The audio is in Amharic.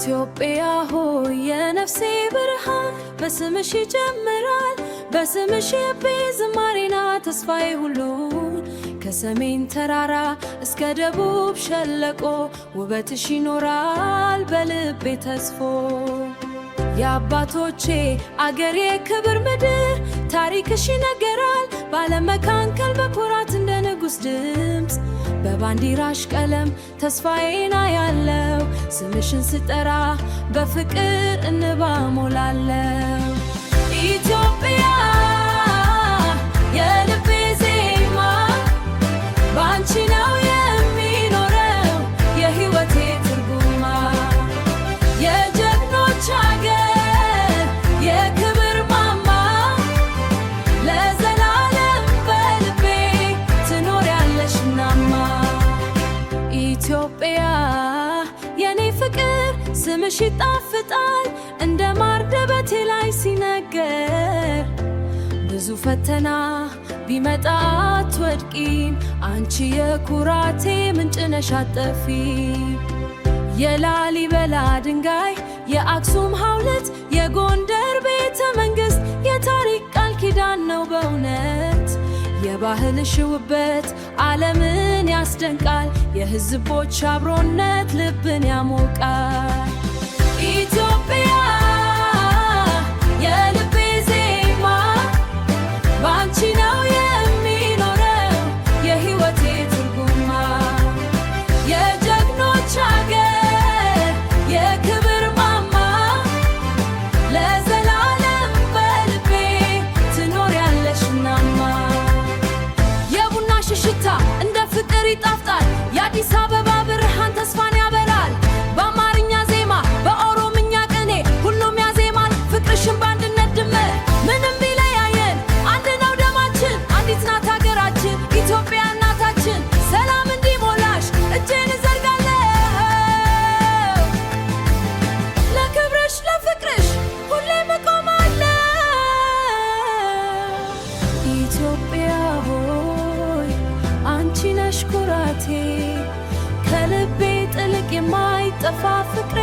ኢትዮጵያ ሆይ የነፍሴ ብርሃን በስምሽ ይጀምራል በስምሽ ዝማሬና ተስፋዬ ሁሉ ከሰሜን ተራራ እስከ ደቡብ ሸለቆ ውበትሽ ይኖራል በልቤ ተስፎ የአባቶቼ አገሬ ክብር ምድር ታሪክሽ ይነገራል በዓለም መካከል በኩራት እንደ ንጉሥ ድምፅ በባንዲራሽ ቀለም ተስፋዬና ያለው ስምሽን ስጠራ በፍቅር እንባ ሞላለው ኢትዮጵያ የልቤ ዜማ ባንቺ ነው የሚኖረው የሕይወቴ ትርጉማ የጀግኖች አገር የክብር ማማ ለዘላለም በልቤ ትኖሪያለሽ እናማ ኢትዮጵያ የኔ ፍቅር ስምሽ ይጣፍጣል እንደ ማር ደበቴ ላይ ሲነገር ብዙ ፈተና ቢመጣ አትወድቂም አንቺ የኩራቴ ምንጭ ነሽ አትጠፊም የላሊበላ ድንጋይ የአክሱም ሐውልት የጎንደር ቤተ መንግሥት የታሪክ ቃል ኪዳን ነው በእውነት የባህልሽ ውበት ዓለምን ያስደንቃል የሕዝቦች አብሮነት ልብን ያሞቃል ኢትዮጵያ የልቤ ዜማ ባንቺ ነው የሚኖረው የሕይወቴ ትርጉማ የጀግኖች አገር የክብር ማማ ለዘላለም በልቤ ትኖሪያለሽ እናማ የቡናሽ ሽታ እንደ ፍቅር ይጣፍጣል የአዲስ አበባ ብርሃን ተስፋን ያበራል በአማርኛ ዜማ በኦሮምኛ ቅኔ ሁሉም ያዜማል ፍቅርሽን በአንድነት ድምር ምንም ቢለያየን አንድ ነው ደማችን አንዲት ናት ሀገራችን ኢትዮጵያ እናታችን ሰላም እንዲሞላሽ እጄን እዘርጋለሁ ለክብርሽ ለፍቅርሽ ሁሌም እቆማለሁ ኢትዮጵያ ሆይ አንቺ ነሽ ኩራቴ ከልቤ ጥልቅ የማይጠፋ ፍቅሬ